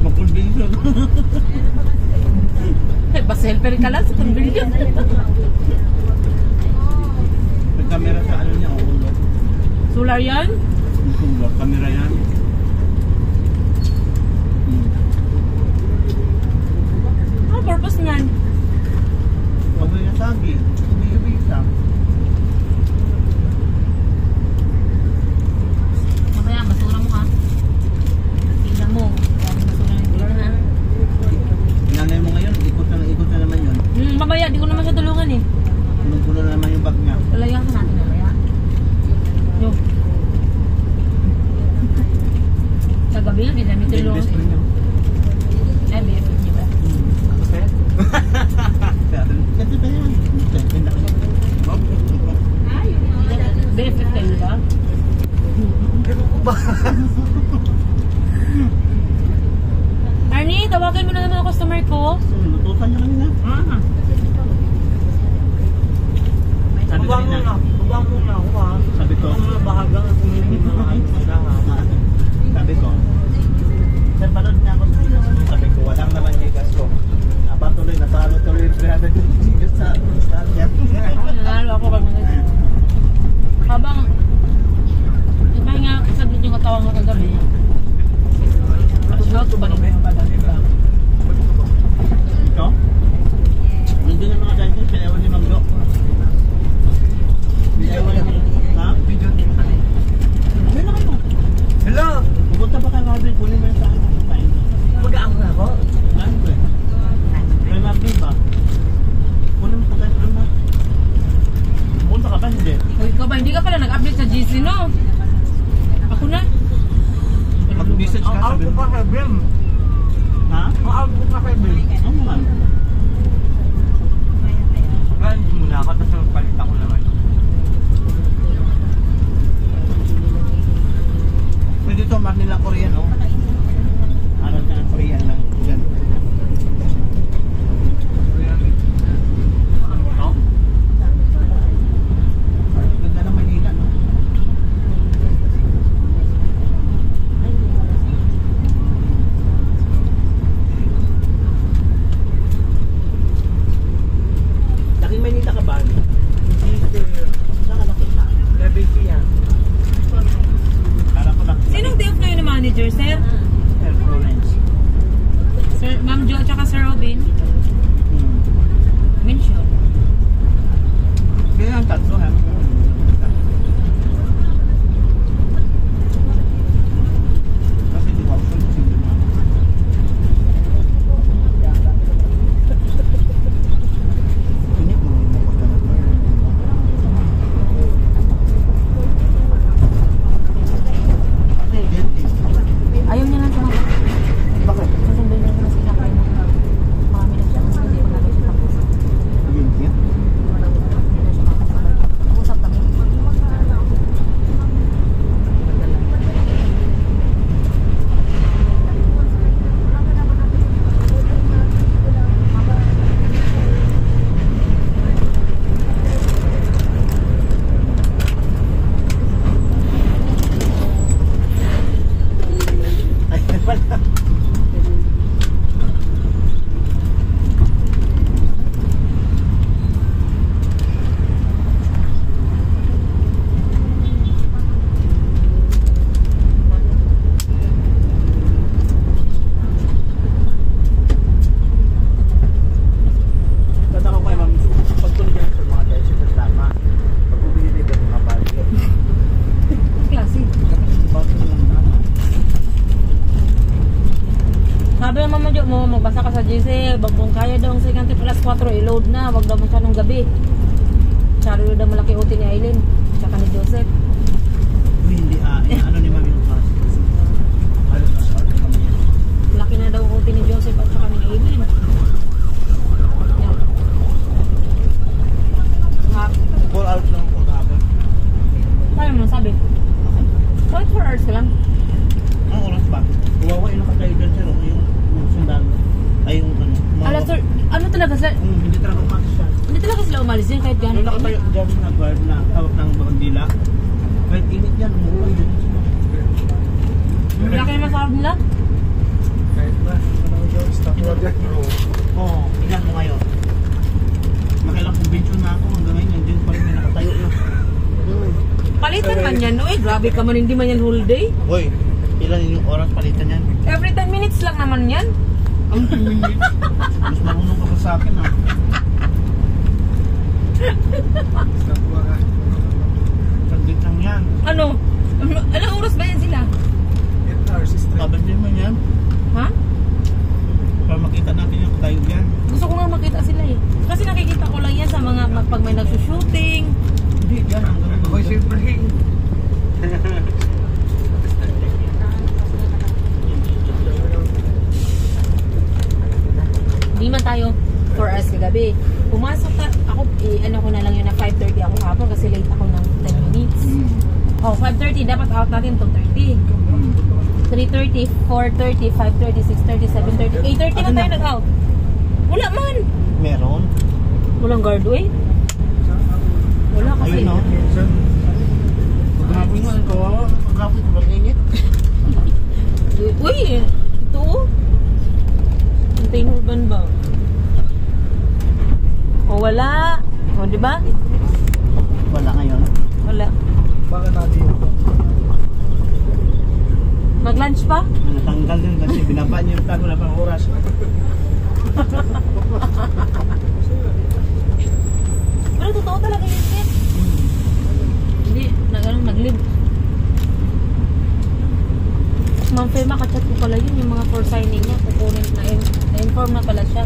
Mag-convention. Bas-helper ka lang sa convention. May camera sa ano niya, ulo. Solar yan? Solar, camera yan. Ano purpose niyan? Pag may nasabi, ubi-ubisa. Mamaya, basura mo ha. Tingnan mo. Basura ng gulo na. Nanay mo ngayon, ikot na naman yun. Mamaya, di ko naman siya tulungan eh. Punong-puno na naman yung bag niya. Talagang ka natin mamaya. Yo. Sa gabi, hindi namin tulungan. Best friend niya. Eh, BFF niya ba? Kasi pa yan. BFF kayo ba? Arnie, tawagan mo na naman ang customer ko. Lutusan niya kanina. Bubang muna ako ha. Sabi ko. Ang mga bahaga na kumili mga ayos. Sabi ko. Sir, panood niya ako. Sabi ko, walang naman gigas ko. Napatuloy, natalo tuloy yung 300 gigas sa start niya. Nanalo ako pag habang iba nga saglit yung katawan ko kagabi. Shout to ba rin yung badal ba? Ito? Nandun yung mga guys, pinayawan ni Mang Do. Pinayawan ni ha? Video team pa rin. Ayun na kayo. Hello! Pupunta pa kayo Marvin, kunin mo yung sa akin. Mag-aang na ako? Saan ko eh? May Marvin ba? Kunin mo pa kayo doon ha? Pupunta ka ba? Hindi. O ikaw ba? Hindi ka pala nag-update sa GC, no? Ako na. Mag-message ka Ang out sabi ko mo. pa kay Bim. Ha? Ang out ko pa kay Bim. Ano man? Kaya hindi muna ako, tapos magpalit ako naman. Pwede ito, Manila Korean, oh. Ano na Korean lang. Yan. Ano? Ganda ng Manila, no? Laking Manila ka ba? Hindi sir. Saan ka nakita? Levicky yan. Kala ko nakita. Sinong DF ngayon na manager, sir? Sir Florence. Sir, Ma'am Jo at saka Sir Robin? Mention. Kaya ang tatlo, ha? Kasi di ba, sino na? Hindi mo Ayaw niya lang sa mga. bakit? Sasabihin niya na sila kayo. Marami na siya. Hindi ko natin siya tapos. Yun yan. Hindi na siya makasabay. Usap kami. Ay, wala. Tanda ko kay Ma'am Jo, pagtuloy yan sa mga guys, yung tama. Pag bumili ba yung mga bali? Ang klase. Bakit lang na? Sabi ng Mama Jo mo, magbasa ka sa GC. Kung kaya daw ang 50 plus 4, i-load na. Wag daw mo siya nung gabi. Saro daw malaki uti ni Aileen. Tsaka ni Joseph. Uy, hindi ano ni Ma'am yung class? Ano na sa atin kami yan? Laki na daw uti ni Joseph at tsaka ni Aileen. Yan. Nga. 4 hours lang po kahapon. Kaya mo sabi. Bakit 4 hours ka lang? Ang oras ba? Kawawa yung nakatayo dyan sir, yung sundalo. Ay yung ano. Ala sir, ano talaga sir? Hindi talaga umalis siya. Hindi talaga sila umalis din kahit Yung gano'n nakatayo kainit. dyan na guard na tawag ng bandila. Kahit init yan, umuwi yun sila. Okay naman sahod nila? Kahit na, stop mo agad. Oo, tingnan mo ngayon. Nakilang convention na ako hanggang ngayon, yun pa rin may nakatayo na. Palitan man yan, no? Grabe ka man, hindi man yan whole day. Hoy, ilan yung oras palitan yan? Every 10 minutes lang naman yan. Ang 10 minutes. Mas marunong ka pa sa akin ah. Stop mo agad. Saglit lang yan. Ano? Anong oras ba yan sila? 8 hours straight. Kabandin mo yan. Ha? Para makita natin yung tayo yan. Gusto ko nga makita sila eh. Kasi nakikita ko lang yan sa mga pag may nagsushooting. Hindi, yan. Ang ganun. Ako'y siyempre. Di man tayo 4 hours kagabi. Pumasok ako, ano ko na lang yun na 5:30 ako hapon kasi late ako ng 10 minutes. Oh, 5:30. Dapat out natin 2:30. 3:30, 4:30, 5:30, 6:30, 7:30, 8:30 man tayo nag-out. Wala man. Meron. Walang guard eh. Wala kasi. Ayun no. Grabe nga ito. Grabe ito. Ang init. Uy, ito oh. Container ban ba? O wala. O di ba? Wala ngayon. Wala. Baka natin ito. Mag-lunch pa? Natanggal din kasi binaba niyo yung tago na pang oras. Pero totoo talaga yun, Ken. Hindi, nag-live. Ma'am Fe, makachat ko pala yun, yung mga for signing niya. Kukunin na-inform na pala siya.